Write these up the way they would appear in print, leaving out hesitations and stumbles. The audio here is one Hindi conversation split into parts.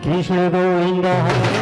Krishna Govinda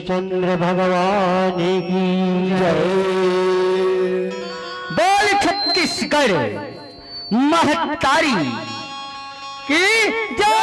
चंद्र भगवान की जय। बोल छत्तीसगढ़ महतारी की जय।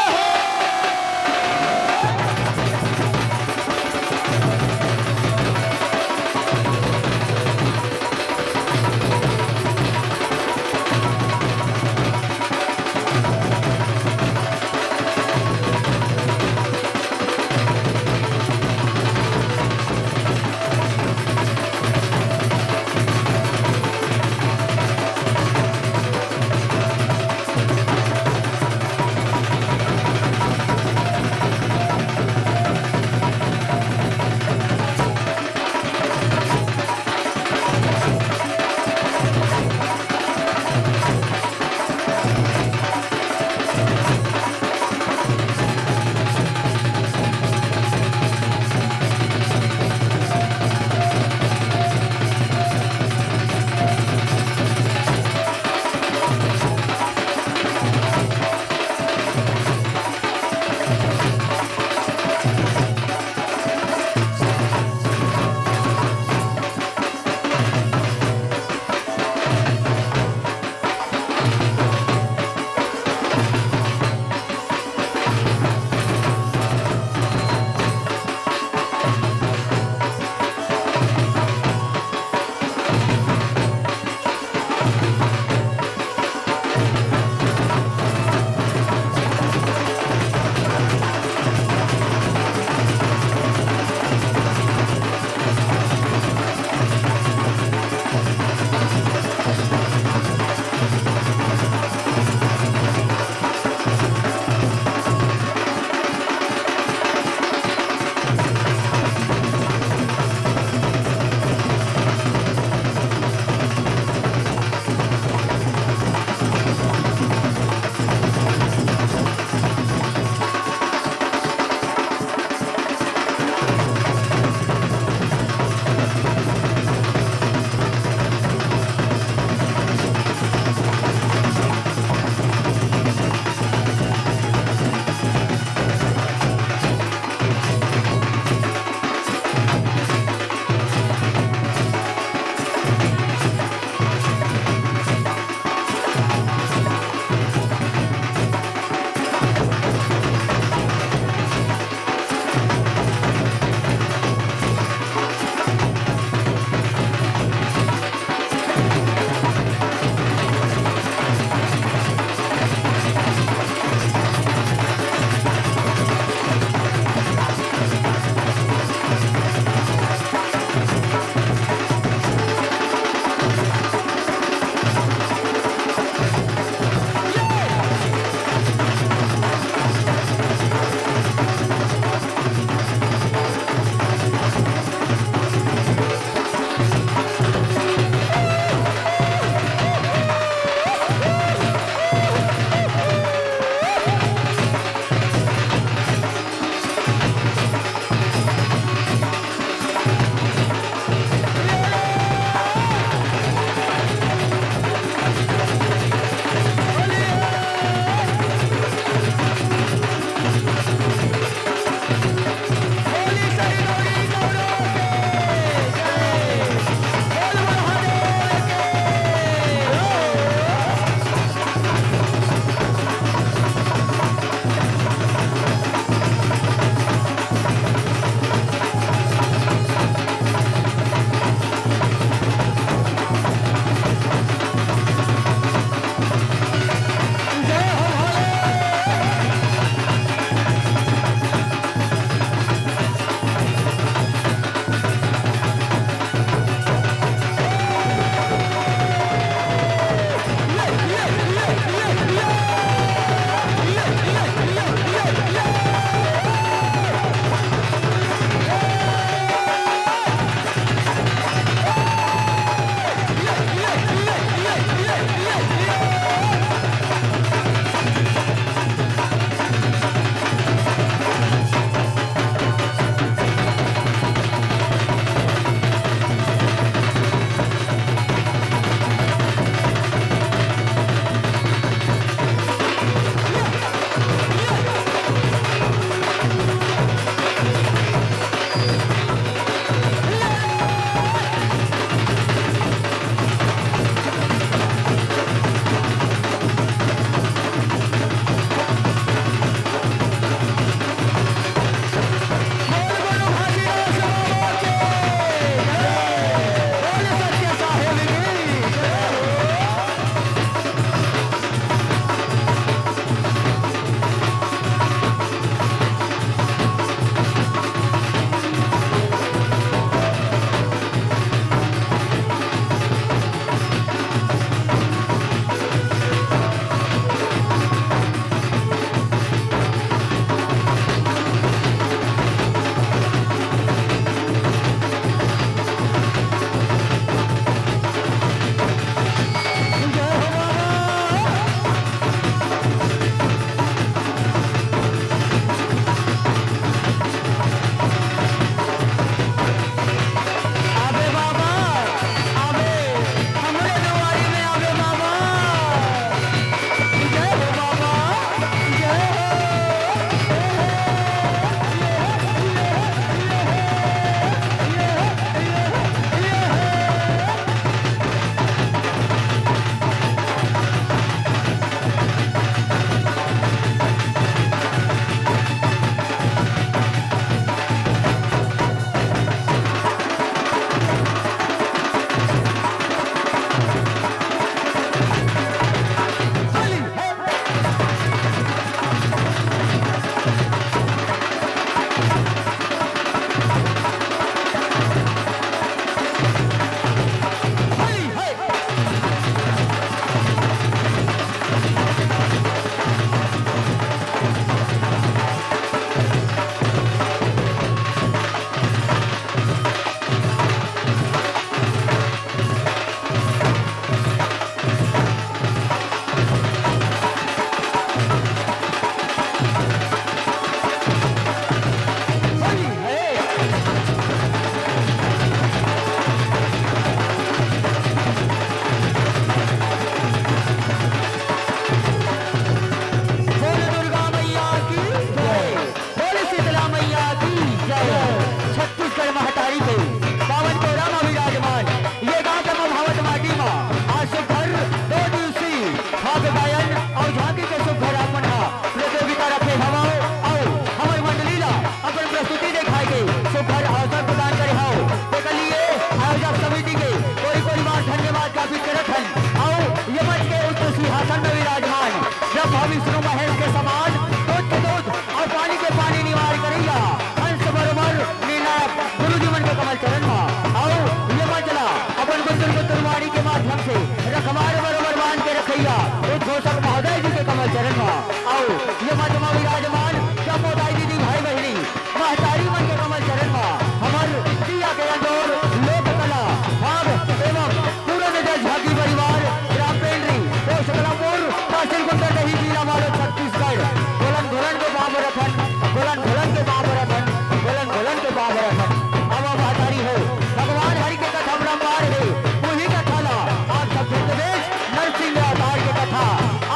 माँ आओ यमा जमा विराजमान जमोदाई दीदी भाई बहनी महतारी मन के कमल चरण माँ हमार दिया के अंदर लोक कला भाग एवं पूर्ण नजर झांकी परिवार ग्राम पेंड्री पोस्ट कलापुर तहसील गुंडर नहीं जिला मालो छत्तीसगढ़ गोलन गोलन के बाब रखन गोलन गोलन के बाब रखन गोलन गोलन के बाब रखन अब महतारी हो भगवान हरि के कथा ब्रह्मार है वही कथा ला आप सब देश नरसिंह अवतार के कथा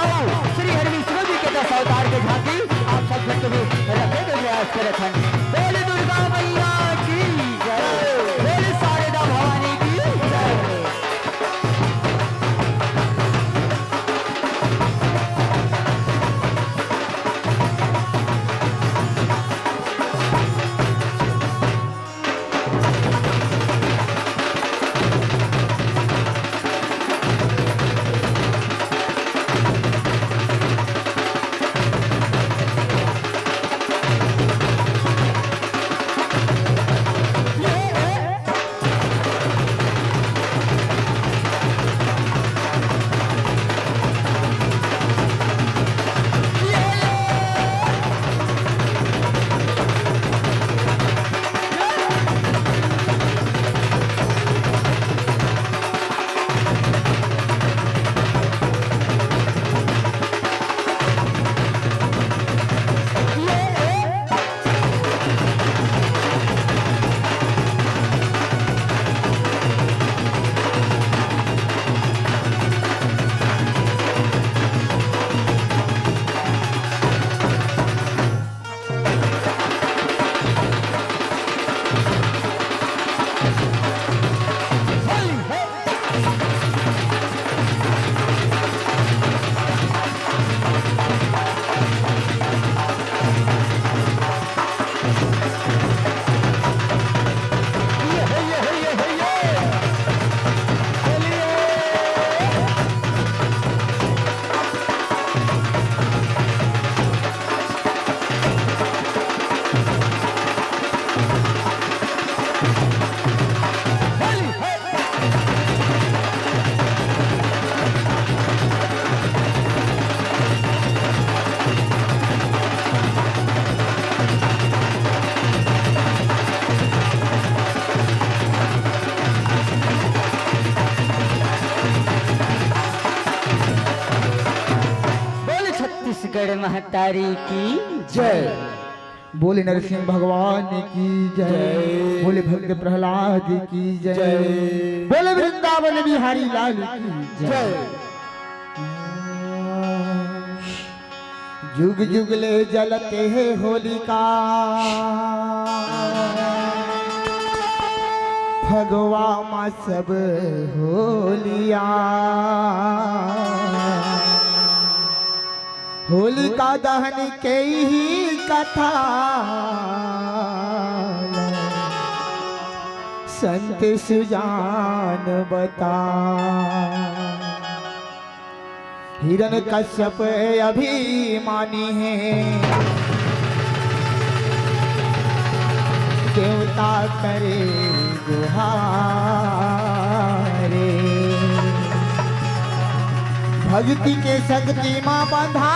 आओ श्री हरि विष्णु जी के 10 अवतार के झांकी आप सब रखे के प्रयास करत हन बोले दुर्गा मैया की जय बोले शारदा भवानी की जय छत्तीसगढ़ महतारी की जय। बोले नरसिंह भगवान की जय। बोले भक्त प्रहलाद की जय। बोले वृंदावन बिहारी लाल की जय। जुग जुग ले जलते है होलिका भगवा माँ सब होलिया होलिका दहन के ही कथा संत सुजान बता हिरण कश्यप अभिमानी है देवता करे गुहारे भक्ति के शक्ति माँ बंधा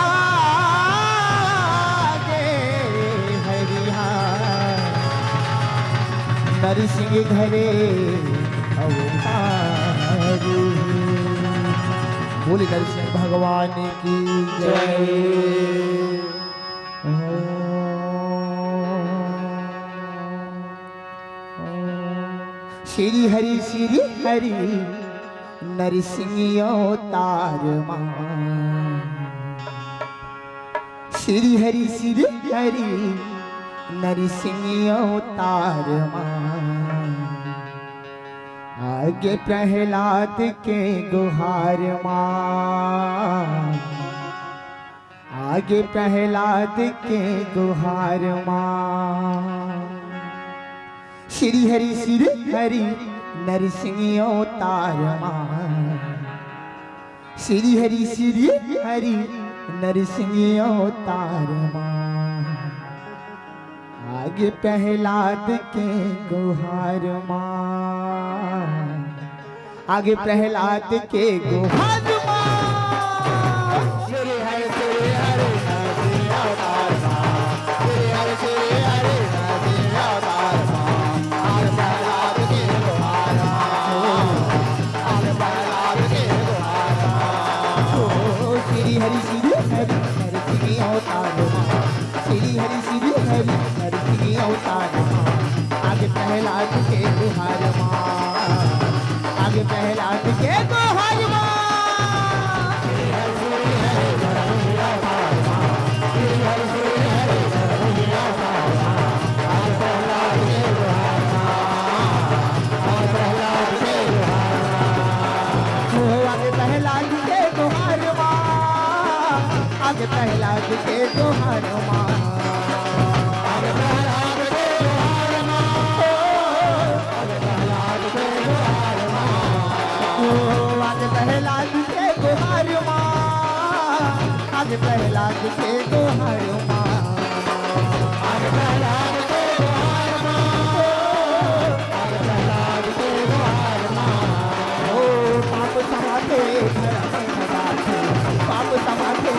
नरसिंह घरे अवतारी बोले नरसिंह भगवान की जय। श्री हरि नरसिंह अवतार माँ श्री हरि नरसिंह अवतार माँ आगे प्रहलाद के गुहार माँ आगे प्रहलाद के गुहार माँ श्री हरि नरसिंह अवतार माँ श्री हरि नरसिंह अवतार माँ आगे प्रहलाद के गुहार माँ आगे प्रहलाद के गुहार माँ श्री हरि हरि नरसिंह अवतार माँ श्री हरि नरसिंह अवतार माँ आगे प्रहलाद के गुहार माँ आगे प्रहलाद के गुहार माँ आगे प्रहलाद के जोहार माँ आगे प्रहलाद के जोहार माँ आगे प्रहलाद के जोहार माँ आगे प्रहलाद के जोहार माँ आगे प्रहलाद के जोहार माँ आगे प्रहलाद के जोहार माँ आगे प्रहलाद के जोहार माँ ओ पाप समाते धर्म समाते पाप समाते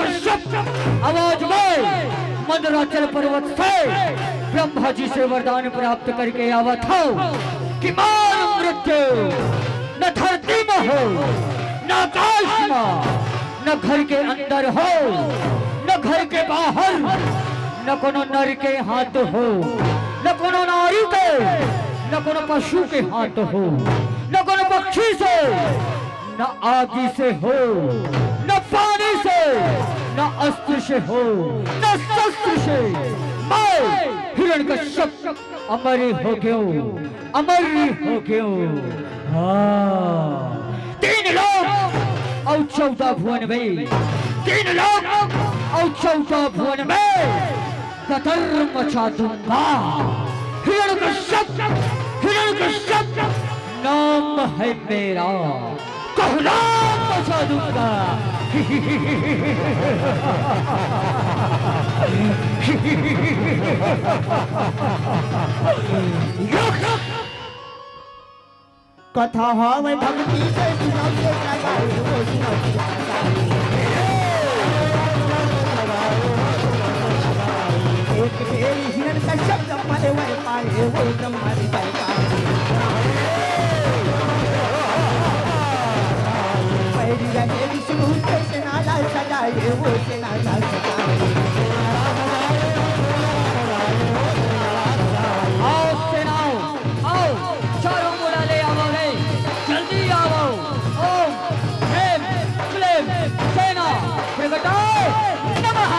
आवाज में मंदराचल पर्वत से ब्रह्मा जी से वरदान प्राप्त करके आवत हो कि मार मृत्यु न धरती में हो न आकाश में न घर के अंदर हो न घर के बाहर न कोनो नर के हाथ हो न कोनो नारी के न कोनो पशु के हाथ हो न कोनो पक्षी से न आगी से हो न पानी से न अस्त्र से हो न शस्त्र से मैं हिरण्यकश्यप अमर हो गयो हाँ 3 लोक और 14 भुवन में 3 लोक और 14 भुवन में कतर मचा दूंगा हिरण्यकश्यप नाम है मेरा कहला मचा दूंगा कथा हमें भक्ति से सुनाते लगाए वो सुनाते एक तेरी हिरण्यकश्यप जमाने वाले पाए वो जमाने जाएगा मेरी गहरी सुनू से नाला सजाए वो से नाला सजाए आओ सेनाओं आओ चारों मुड़ा ले आओ रे जल्दी आओ ओम ह्रीं क्लीं सेना प्रगटाओ नमः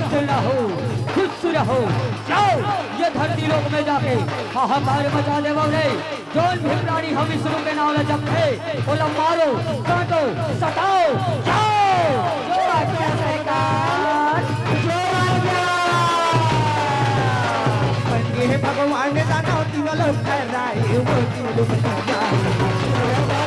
खुश रहो जाओ ये धरती लोक में जाके हाहाकार मचा दे रे जोन भी प्राणी हम विष्णु के नाम जपते बोला मारो काटो सताओ जाओ जो आज्ञा सरकार जो आज्ञा बंदे है भगवान ने दाना तीनों लोग कर रहा है वो तीनों लोग कर रहा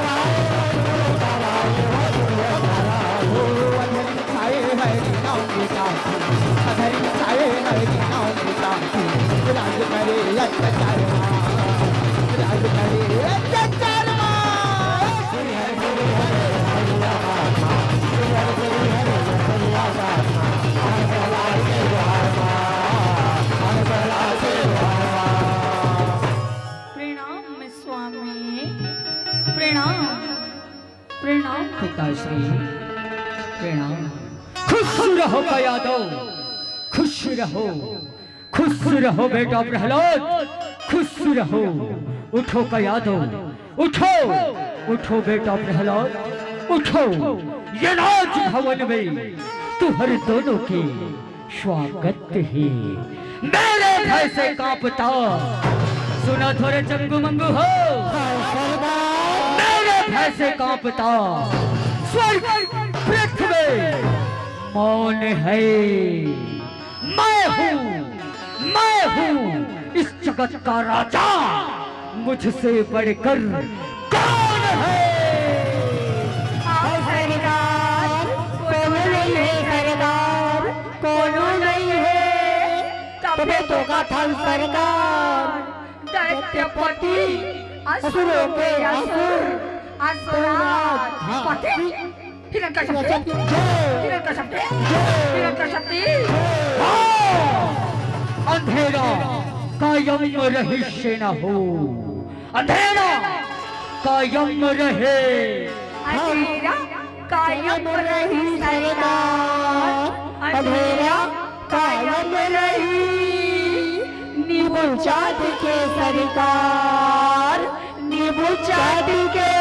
प्रणाम स्वामी प्रणाम प्रणाम पिताश्री प्रणाम खुश रहो यादव खुश रहो बेटा प्रहलाद खुश रहो उठो यादव उठो बेटा प्रहलाद उठो ये राज भवन में तुम्हारे दोनों के स्वागत है मेरे भय से कांपता सुना थोड़े चंगू मंगू हो मेरे भय से कांपता स्वर्ग पृथ्वी मौन है मैं हूँ इस जगत का राजा मुझसे बढ़कर कौन है? सरकार कौन नहीं है सरकार, कौन नहीं है तबे तो कथन सरकार। दैत्यपति असुरों के असुर, असुराज पति, हिरण्यकश्यप, हिरण्यकश्यप, हिरण्यकश्यप। अंधेरा कायम रहिष्य न हो, अंधेरा कायम रहे। अंधेरा कायम रही सरकार, अंधेरा कायम रही। नींबू चाट के सरकार, नींबू चाट के।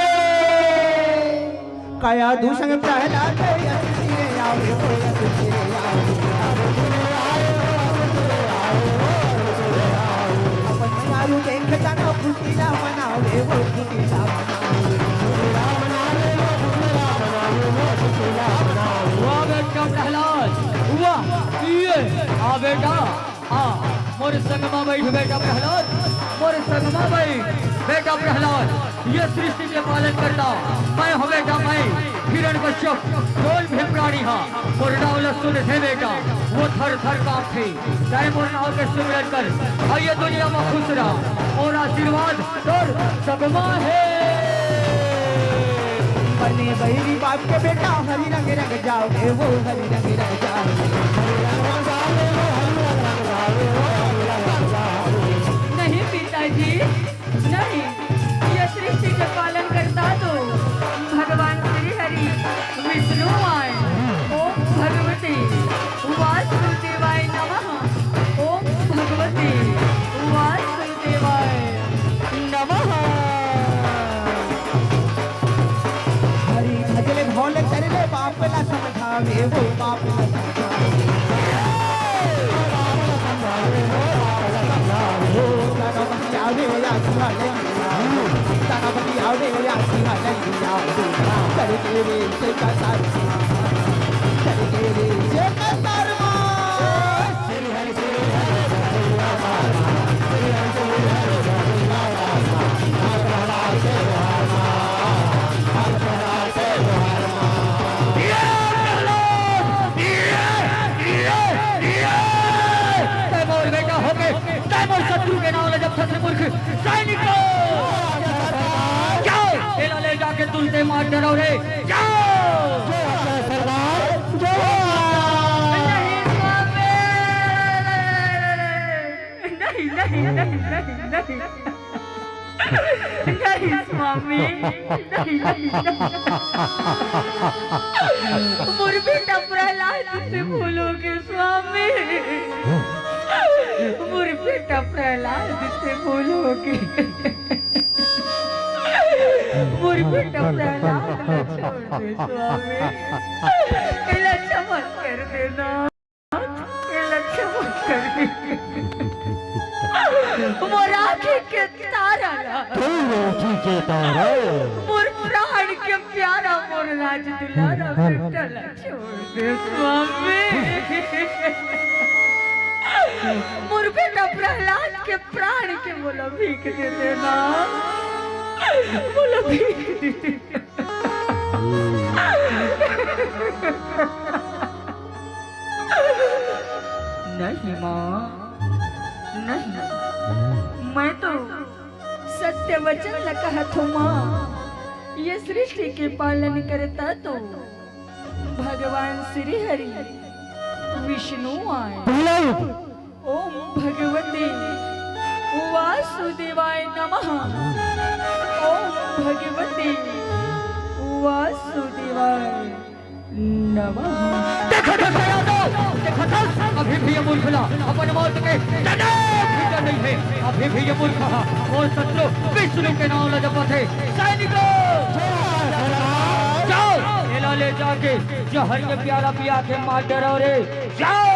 काया दूषण प्रहलाद यशस्वी आवे हो यशस्वी अपन यारू देख जाना खुशी ना मनावे वो खुशी ना हुआ बेटा प्रहलाद, हुआ ये आ बेटा आ मोर संगमा बैठ बेटा प्रहलाद, मोर संगमा बैठ बेटा प्रहलाद। ये सृष्टि के पालन करता मैं हूँ बेटा, मैं हिरण्यकश्यप डोल भी प्राणी हाँ। मोर नाव सुन थे बेटा, वो थर थर कांपते चाहे मोर नाव के सुमिरन कर। आइए दुनिया में खुश रहा और आशीर्वाद तोर संगमा है। बने बहरी बाप के बेटा हरी रंग रंग जाओगे वो हरी रंग रंग जाओगे। नहीं पिताजी नहीं, ये सृष्टि के पालन करता तो भगवान श्री हरि विष्णु आए। ओम भगवती वासुदेवाय नमः, ओम भगवती वासुदेवाय नमः। हरी भजले भोले करले बाप ला समझावे वो बाप ला समझावे या सुहाले ताना बती आवे या सुहाले करके रे से का सार करके रे से का सार शत्रु के नाम ले जब शत्रुमूर्ख सैनिकों जाओ, तेला ले जाके तुलते मार डरो रे जाओ। नहीं नहीं नहीं नहीं नहीं नहीं स्वामी, नहीं मोर बेटा प्रहलाद से भूलोगे स्वामी, मोर बेटा प्रहलाद से भूलोगे, मोर बेटा प्रहलाद छोड़ दे स्वामी, इला क्षमा कर देना, इला क्षमा कर दे। मोर आँखें के तारा मोर प्राण के प्यारा मोर राज दुलारा बेटा छोड़ दे स्वामी, मोर बेटा प्रहलाद के प्राण के बोला भीख दे देना, बोला भीख दे देना। नहीं माँ नहीं, मैं तो सत्य वचन न कहत हूँ माँ। ये सृष्टि के पालन करता तो भगवान श्री हरि विष्णु आए। ओम भगवते वासुदेवाय नमः, ओम भगवते वासुदेवाय नमः। देखो अभी भी ये मूर्ख अपन मौत के भीतर नहीं है, अभी भी ये मूर्ख और शत्रु विष्णु के नाम ले जपत है। सैनिकों जाओ, तेला ले जाके जहर के प्याला पिया के मार डरो रे जाओ।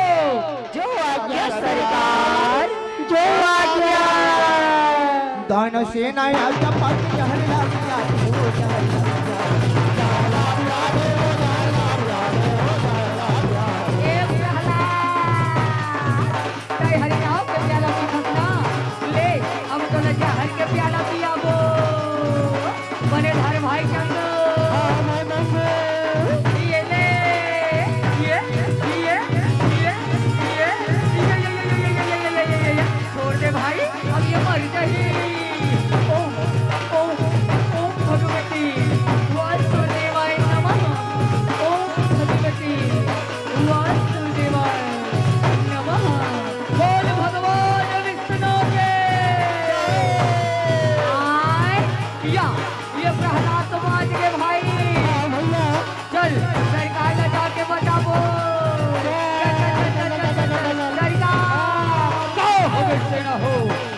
जो आज्ञा सरकार, जो आज्ञा। दान सेना आज्ञा पाती हरिला बोला जहर के प्याला पिया वो बने धार भाई चंद ये ले ये छोड़ दे भाई अब ये मर गई ओ ओ ओ भगवती वासुदेवाय नमः ओ भगवती वासुदेवाय नमः बोल भगवान विष्णु के आय या ये प्रहलाद तो मान गए भाई चल सरकार ने जाके बताओ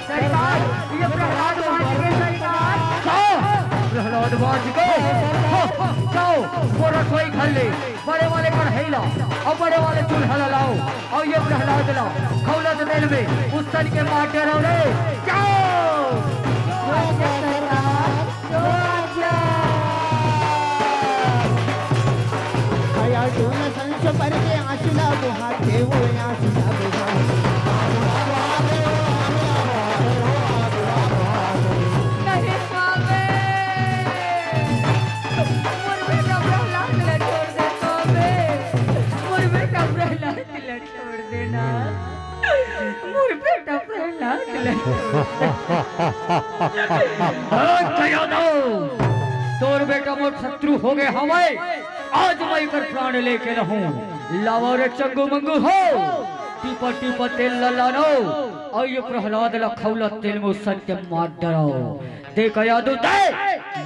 सरकार ये प्रहलाद मान गए सरकार प्रहलाद मान गए जाओ वो रसोई घर ले बड़े वाले कढ़ैला और बड़े वाले चूल्हा लाओ और ये प्रहलाद लाओ खौलत तेल में उस सन के माटे रहो रे जाओ आया डोल संस पर के आशिला बुहाते वो आशिला बुहाते नहीं पावे मोर बेटा प्रहलाद ले छोड़ दे पावे मोर बेटा प्रहलाद ले छोड़ देना मोर बेटा प्रहलाद ले तोर बेटा मोर शत्रु हो गए हवाए आज मैं कर प्राण लेके रहूं लावा रे चंगू मंगू हो टीपा टीपा तेल लानो और ये प्रहलाद ला खौला तेल में सत्य मार डराओ देख यादू दे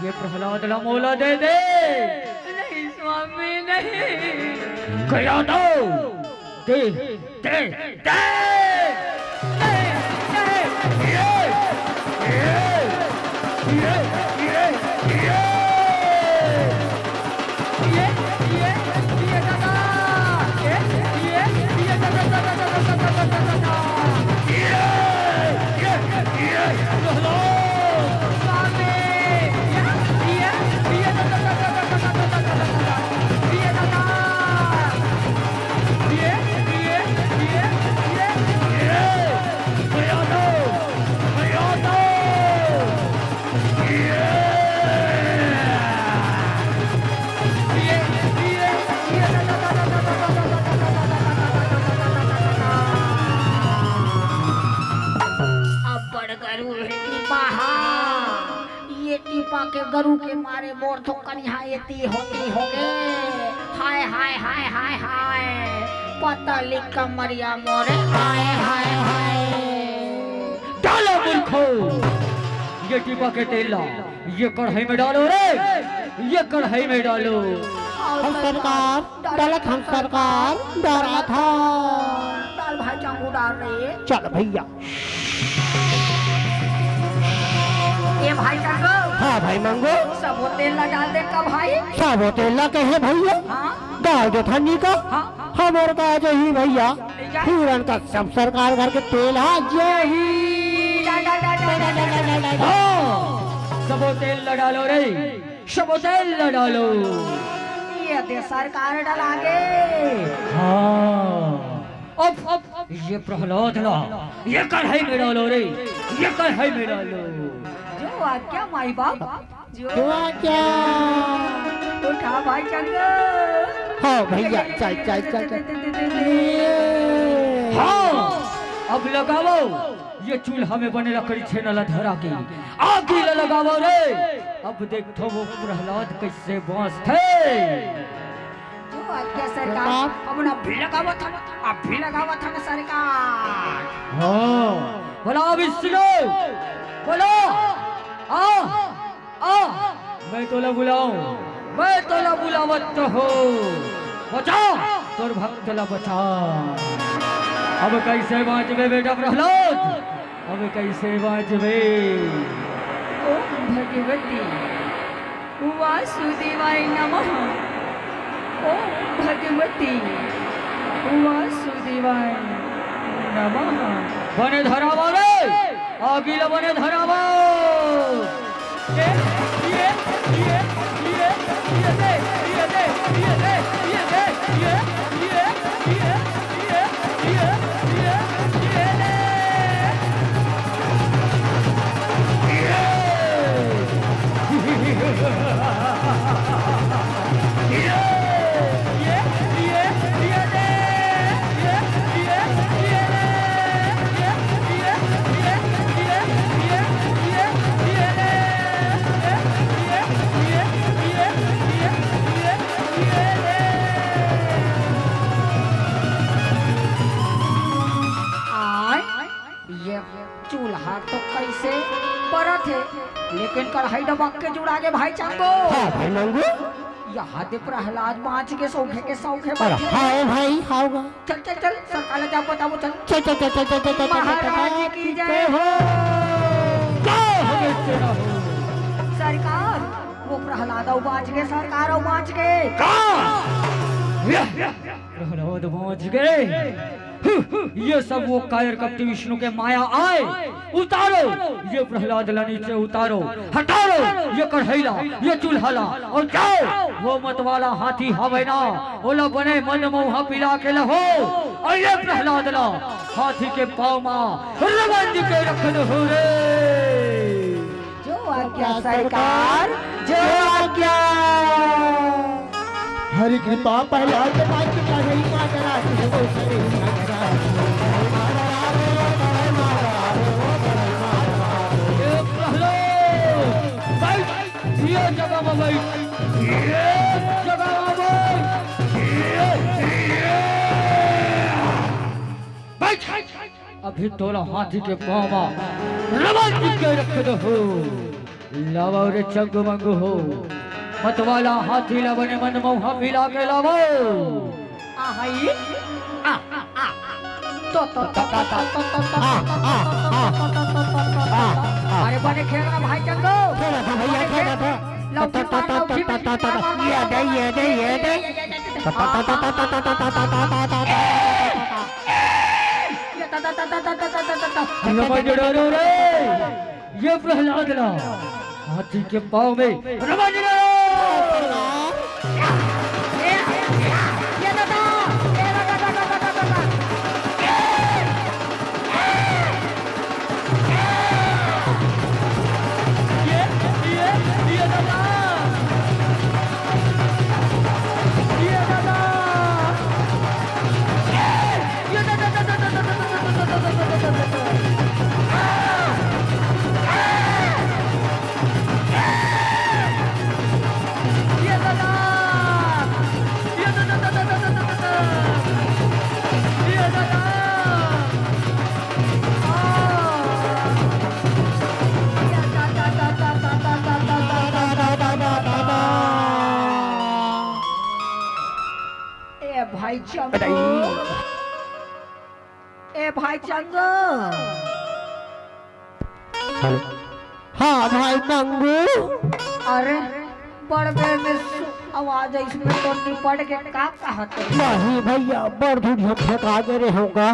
ये प्रहलाद ला मोला दे दे नहीं स्वामी नहीं कया दो दे दे दे नहीं नहीं के गरु के मारे मोर तो कन्या एती होती होगे हाय हाय हाय हाय हाय पता लिख कमरिया मोरे हाय हाय हाय डालो मूर्खो ये टीपा के तेल ला ये कढ़ाई में डालो रे ये कढ़ाई में डालो हम सरकार डालत हम सरकार डरा था डाल भाई चांगू डाल रहे चल भैया ये भाई चांगू हाँ भाई मंगो सब वो तेल ला डाल दे का भाई सब तेला कहे भैया हाँ डाल दो थानी का हाँ हमारे का जो ही भैया पूरन का सब सरकार घर के तेल हाँ जय ही सबो तेल ला डालो रे सबो तेल ला डालो ये दे सरकार डालागे हाँ अब ये प्रहलाद ला ये कढ़ाई में डालो रे ये कढ़ाई में डालो जो आज्ञा माई बाप जो क्या उठा भाई चंगू हाँ भैया चल चल चल हाँ अब लगाओ ये चूल्हा में बने लकड़ी छेनला धरा के आग लगाओ रे अब देखो वो प्रहलाद कैसे बांस थे जो आज्ञा सरकार अपना भी लगावा था अब भी लगावा था ना सरकार हाँ बोला विष्णु बोलो आ मैं तो ला बुलाऊं मैं तो ला बुलावत हो बचा तोर भक्त ला बचा अब कैसे बाँचबे बेटा प्रहलाद अब कैसे बाँचबे ओम भगवती वासुदेवाय नमः ओम भगवती वासुदेवाय नमः बने धरावा रे आगिला बने धरावा ये दे परत है लेकिन कढ़ाई डबक के जुड़ा के भाई चांगो हाँ भाई मंगू यहाँ दे प्रहलाद बाँच के सौखे अरे बैठे। हाँ भाई हाउगा चल चल चल सरकार जा बताओ चल चल चल चल चल चल चल चल महाराज की जय हो। सरकार वो प्रहलाद बाँच के सरकार बाँच के प्रहलाद पहुंच गए। ये सब वो कायर कपटी विष्णु के माया आए। उतारो ये प्रहलाद ला नीचे उतारो, हटाओ ये कढ़ैला ये चूल्हाला और जाओ वो मतवाला हाथी हवे ना ओला बने मन मोहा पिला के लहो और ये प्रहलाद ला हाथी के पाँव मा रमन के रखन हो रे। जो आज्ञा सरकार जो आज्ञा। हरि कृपा पहला जमात का रही माता रानी वो सरे ये जगह में बैठ, ये जगह में बैठ। अभी तोरा हाथी के पाँव रमन के रख दो लावा रे चंग मंग हो मतवाला हाथी लबने मन मोहा पिला के लावो। आई अरे बने खेलना भाई चंगो खेला था भैया खेला था लौकी मार लौकी में ये दे ये दे ये दे ये प्रहलाद ला हाथी के पाँव में रमन भाई चंगो ए भाई चंगो हाँ भाई मंगू अरे बड़बे में आवाज है इसमें तो निपट के का कहते नहीं भैया बड़ धूम फेंका दे रहे होगा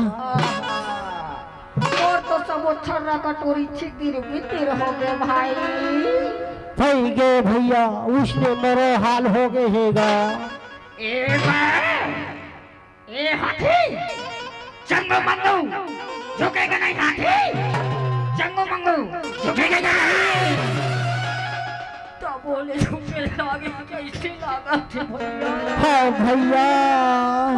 और तो सब थर्रा कटोरी छितिर बितिर हो गए भाई भाई गे भैया उसने मेरे हाल हो गए हैगा ए हाथी चंगो मंगू झुकेगा नहीं हाथी चंगो मंगू झुकेगा नहीं तो बोले झुके लागे कैसे लागा थे भैया हाँ भैया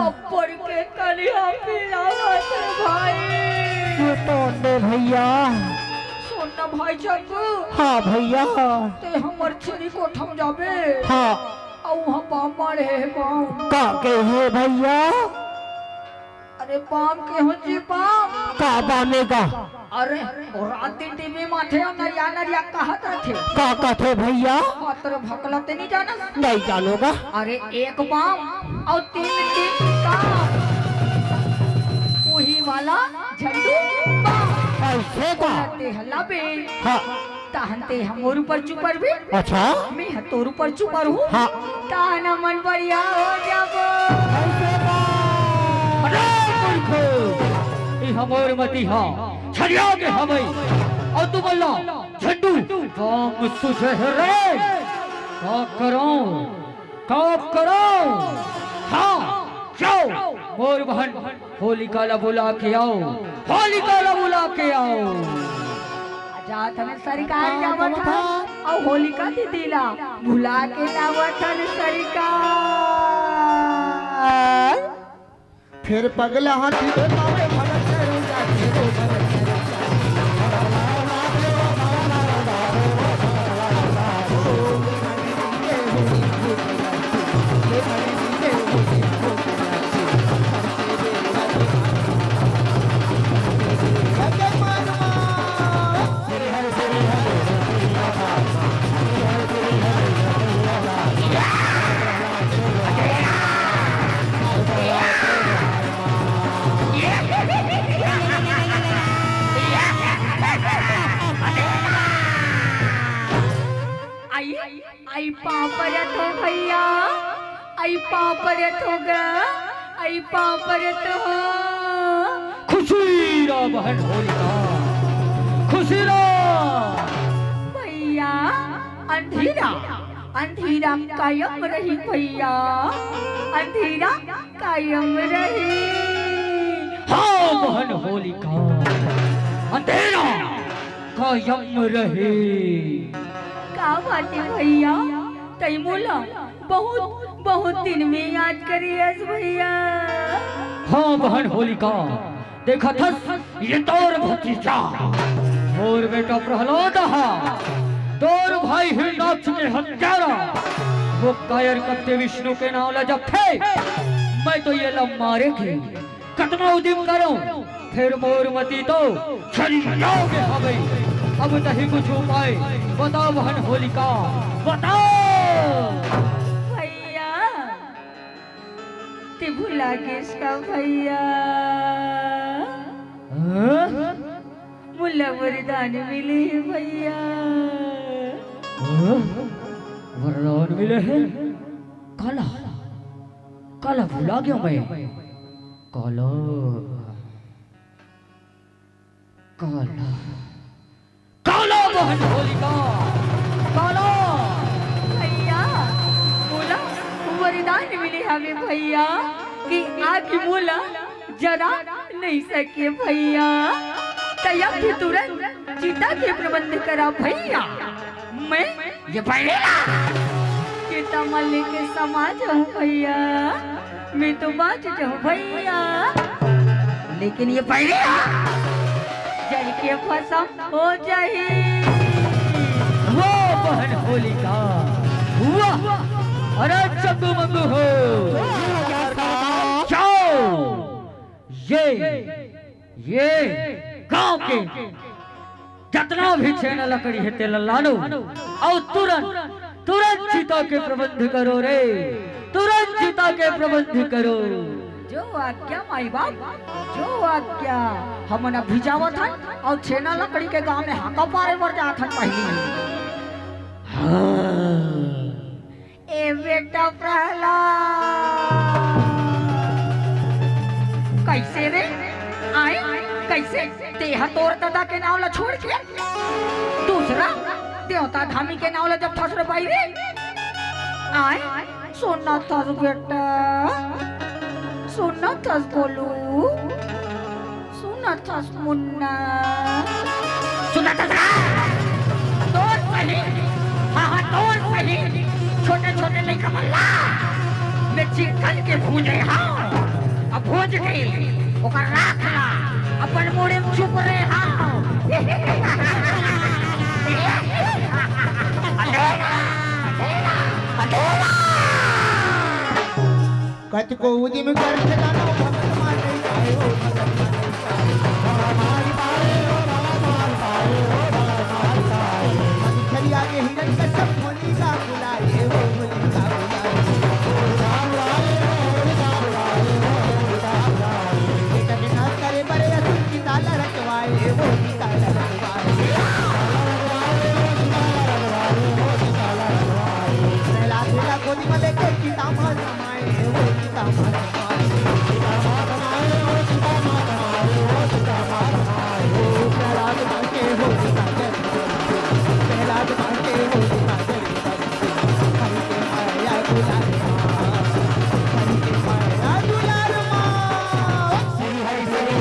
ऊपर के कलिया पे लागा थे भाई ये तो ने भैया सुन ना भाई चंगो हाँ भैया ते हमर छुरी को थम जाबे हाँ औ हम बाम मारे है बाम का के है भैया अरे बाम के हो जी बाम का बनेगा अरे और रात दिन टीवी माथे और नरिया कहत रहे का थे भैया मात्र भकला ते नहीं जाना नहीं जानोगा अरे एक बाम और तीन काम वही वाला झंडू बाम ऐसे का ते हल्ला बे हाँ ताहनते हम और ऊपर चुपर भी अच्छा मैं हतोर ऊपर चुपर हूँ हाँ ताना मन बढ़िया हो जाबो ऐसे का अरे मूर्खो ई हमर मती हा छड़िया के हमै और तू बोला झंडू काम सुझे रे का करो हाँ जाओ मोर बहन होलिका ला बुला के आओ होलिका ला बुला के आओ जात में सरकार जावत था और होलिका दीदी ला भुला के लावत था सरकार फिर पगला हाथी पे पावे भगत करू जाके रो भगत हरे हरे आई पापरत हो भैया, आई पापरत हो ग, आई पापरत हो। खुशी रा बहन होलिका, खुशी रा। भैया अंधेरा, अंधेरा कायम रही भैया, अंधेरा कायम रही। हाँ बहन होलिका, अंधेरा कायम रहे। का बात है भैया, तैमूला बहुत बहुत दिन में याद करियस भैया। हाँ बहन होलिका, देखा था ये तोर भतीजा और बेटा प्रहलाद तोर भाई हिरणाक्ष के हत्यारा, वो कायर कत्ते विष्णु के नाम ला जब थे, मैं तो ये लब मारे थे। कतना उद्यम करो फिर मोर मती तो छरी जाओगे हवे। अब नहीं कुछ उपाय बताओ बहन होलिका, बताओ। भैया ते भुला किसका भैया, मुल्ला वरदान मिले है भैया। वरदान मिले हैं? काला काला भुला गया मैं। काला काला काला बहन होलिका, काला। भैया बोला वरदान मिले हमें भैया कि आग मोला जरा नहीं सके भैया। तया भी तुरंत चिता के प्रबंध करा भैया। मैं ये पहलेला चिता मल्ले के समाज हूँ भैया, मैं तो बात जाऊँ भैया, लेकिन ये पहलेला जल के फसम हो जाए। वो बहन होलिका, वाह अरे चंगू मंगू हो जाओ। ये गांव के जितना भी छेना लकड़ी है तेल लानो और तुरंत तुरंत चिता के प्रबंध करो रे, तुरंत चिता के प्रबंध करो। जो आज्ञा माई बाप, जो आज्ञा। हम न भिजावत हन और छेना लकड़ी के गांव में हाका पारे वर जात हन पहली। ए बेटा प्रहलाद, कैसे रे आए, कैसे तेहा तोर दादा के नाव ला छोड़ के दूसरा देवता धामी के नाव ला जब फंस रे भाई रे आए। सोना था बेटा, सुना था बोलू, सुना था मुन्ना, सुना था तोर सही। हाँ तोर सही। छोटे छोटे लड़का मल्ला मैं चिकन के भूजे। हाँ अब भूज गई ओकर राख ला, अपन मोड़े में चुप रहे। हाँ कच को उदिम कर जानो भगत माने जाए हो, भगत माने जाए हो, छरिया के हिरन का सब होलिका बुलाए हो, होलिका बुलाए। एक बिना करे बड़े असुर की ताला रखवाए हो, ताला रखवाए। पहला बेटा गोदी में लेके सीता माँ समाए हो, सीता माँ प्रहलाद मांगे हो, सीता प्रहलाद मांगे हो, सीता हरि के माया दुलार माँ, हरि के माया दुलार माँ। श्री हरि श्री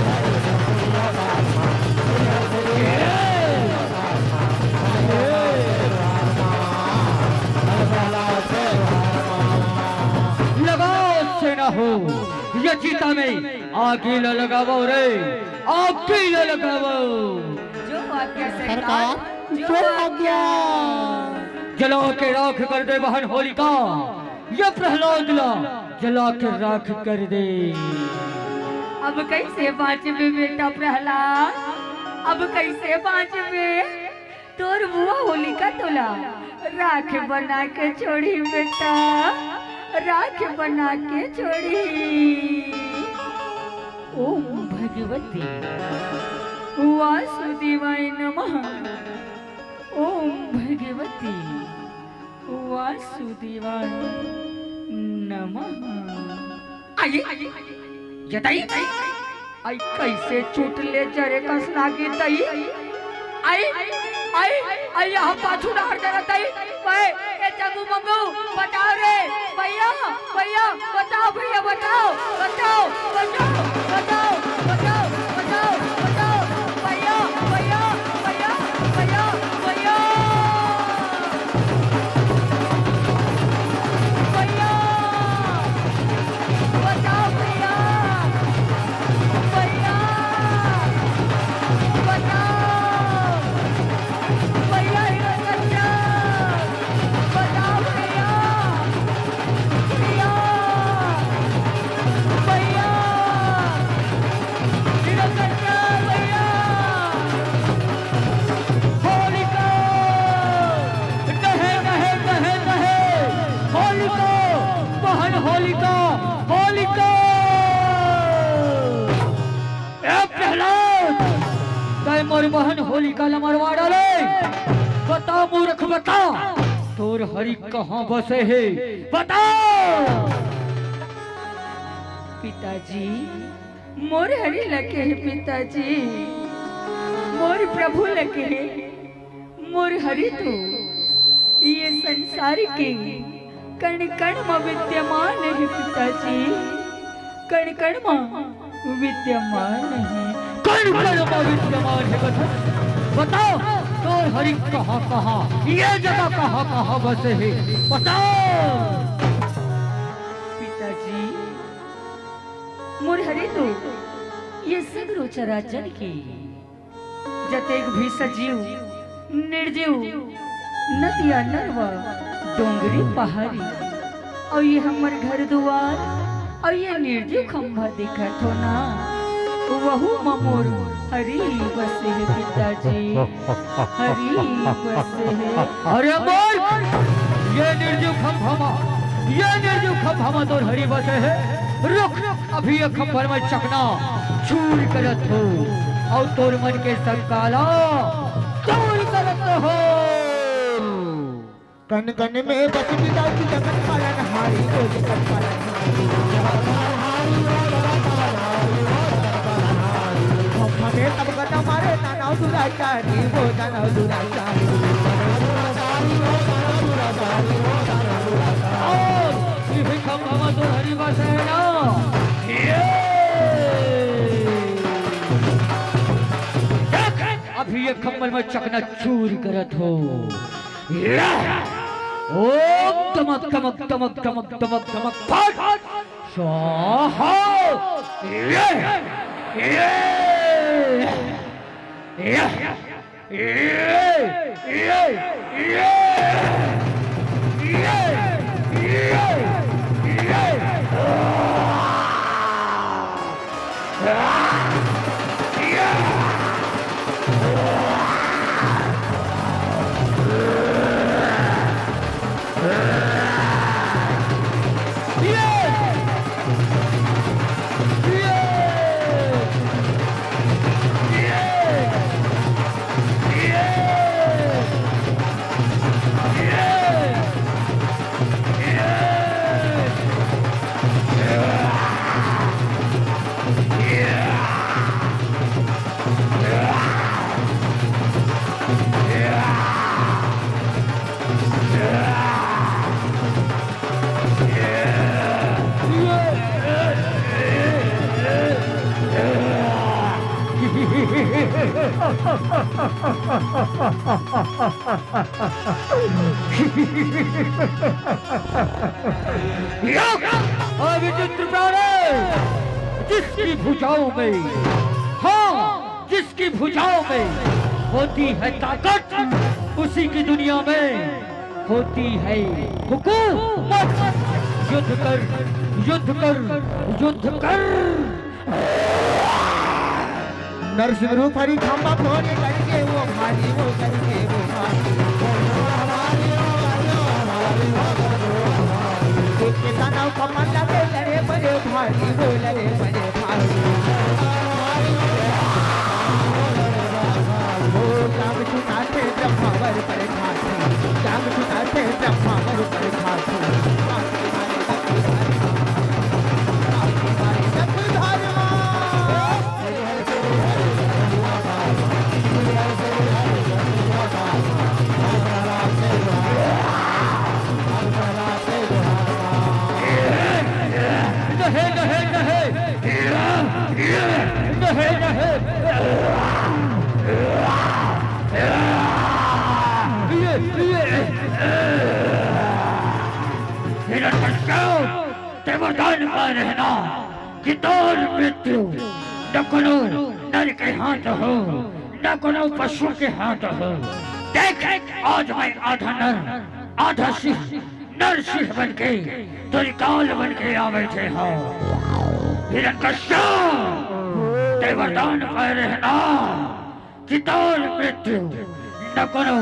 लगाओ से ना हो ये चीता में आगे न लगावो रे, आगे न लगावो। जो आज्ञा सरकार, जो आज्ञा। जला के राख कर दे बहन होलिका, ये प्रहलाद ला जला के राख कर दे। अब कैसे बाँचबे बेटा प्रहलाद, अब कैसे बाँचबे। तोर बुआ होलिका तोला राख बना के छोड़ी बेटा, राख बना के छोड़ी। ओम भगवती वासुदेवाय नमः, ओम भगवती वासुदेवाय नमः। आइए जताई आई कैसे चुटले जरे कस लागी तई आई आई आई यहाँ पाछू डार जरा तई मैं ए जगू मंगू बताओ रे भैया भैया बताओ भैया बताओ बताओ बताओ बताओ बताओ बताओ बताओ भैया भैया भैया भैया भैया भैया बताओ भैया भैया बताओ भैया हीरो कच्चा बताओ भैया भैया भैया हीरो कच्चा भैया होलिका कहे कहे कहे कहे होलिका बहन होलिका होलिका ए प्रहलाद तय मोर बहन होलिका ल मरवा डाले बता मूर्ख बता तोर हरि कहाँ बसे है बता पिताजी मोर हरि लगे है पिताजी मोर प्रभु लगे है मोर हरि तो ये संसार के कण कण में विद्यमान है पिताजी कण कण में विद्यमान है कण कण में विद्यमान है बताओ तोर हरि कहाँ कहाँ ये जगह कहाँ कहाँ बसे है बताओ पिताजी मोर हरि तो ये सगरो चराचर की जतेक भी सजीव निर्जीव नदिया नरवा डोंगरी पहाड़ी और ये हमर घर दुआर और ये निर्जीव खंभा दिखत हो ना वहु ममोर हरी बसे है पिताजी हरी बसे है अरे मोर ये निर्जीव खंभा तोर हरि बसे है रुक अभी ये खंभर में चकना चूर करत हो और तोर मन के संकाला चूर करत हो कन कन में बस पिताजी जगत पालन हारी ओ जगत पालन हमें तब गदा मारे नानाव दुराचारी वो नानाव दुराचारी ये खंभा तोर हरि बसे है ना अभी ये खंभर में चकना चूर करत हो ओम तमक तमक तमक तमक तमक तमक फट स्वाहा विचित्र प्राणी जिसकी भुजाओं में हाँ जिसकी भुजाओं में होती है ताकत उसी की दुनिया में होती है हुकूमत युद्ध कर युद्ध कर युद्ध कर नरसिंह रूप हरी खंभा फोड़े करके वो भारी वो करके वो भारी के तनाव कमंडा के लड़े बड़े भारी वो लड़े बड़े भारी वो काम छुटाते ब्रह्मा वर पर भारी काम छुटाते ब्रह्मा ते वरदान पा रहना कि तोर मृत्यु न कोनो नर के हाथ हो न कोनो पशु के हाथ हो। देख आज मैं आधा नर आधा सिंह नर सिंह बन के तेरी काल बन के आ बैठे हो। हिरण्यकश्यप ते वरदान पा रहना कि तोर मृत्यु न कोनो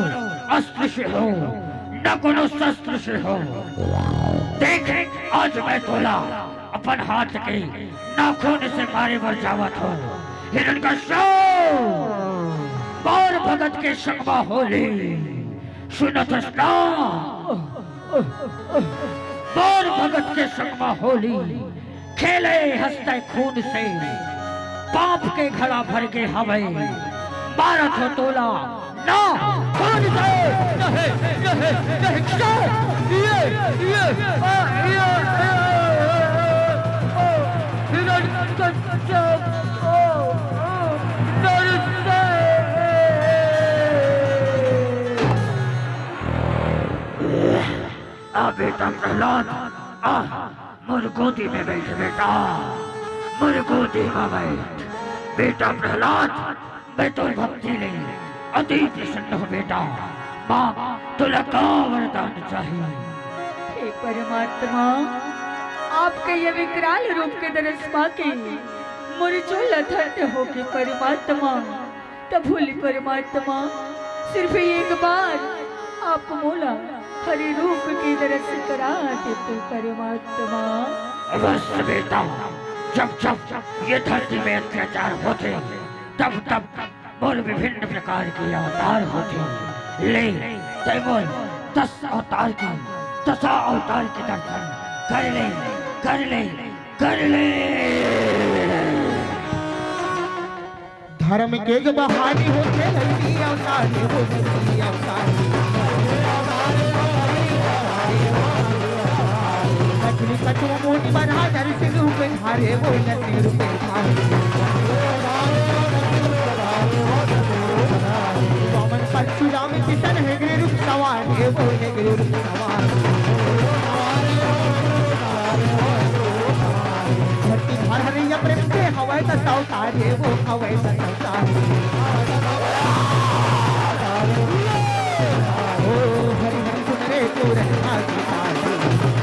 अस्त्र से हो न कोनो शस्त्र से हो। देख आज मैं तोला अपन हाथ के नाखून से मारे बर जावत हो। हिरण्यकश्यप बार भगत के संगमा होली सुनत स्ना बार भगत के संगमा होली खेले हंसते खून से पाप के घड़ा भर के हवे भारत हो तोला ना खून से नहीं बेटा प्रहलाद मोर गोदी में बैठ बेटा मोर गोदी में बैठ बेटा प्रहलाद मैं तो भक्ति ले अति प्रसन्न हो बेटा माँ तुला का वरदान चाहिए। हे परमात्मा आपके ये विकराल रूप के दर्श पाके मुरझोला धन्य हो के परमात्मा तब भूली परमात्मा सिर्फ एक बार आप मोला हरि रूप के दर्श करा देते परमात्मा। अवश्य बेटा जब जब ये धरती में अत्याचार होते तब तब बोल विभिन्न प्रकार के अवतार होते ले बोल 10 अवतार की 10 अवतार के दर्शन कर ले कर ले कर ले। धर्म के जो बहाने होते धरती अवतार वो धरती अवतार कचरी कचरा मोटी बना दर सिंह पे धारे वो नदी रुपे वामन परशुराम किशन है गिर रूप सवार है वो गिर रूप सवार धरती धर हरिया प्रेम के हवाई का अवतार है वो हवाई का अवतार ओ हरि हरि सुन रे पूरन भागीता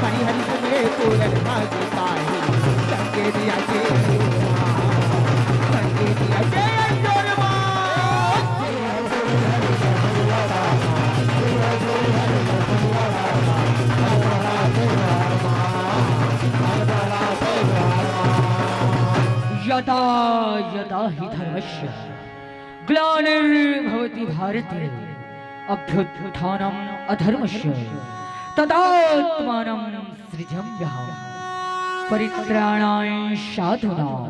हरि हरि सुन रे पूरन भागीता संगे दिया के अंजोरमा यदा यदा हि धर्मस्य ग्लानिर्भवति भारते अभ्युत्थानम् अधर्मस्य तदात्मानं सृजाम्यहम् परित्राणाय साधूनां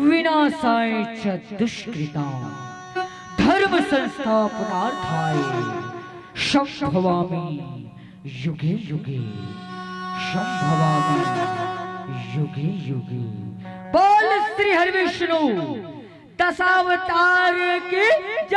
विनाशाय च दुष्कृतां धर्म संस्थापनार्थाय संभवामि युगे युगे संभवामि युगे युगे। बोल श्री हरि विष्णु दशावतार की जय।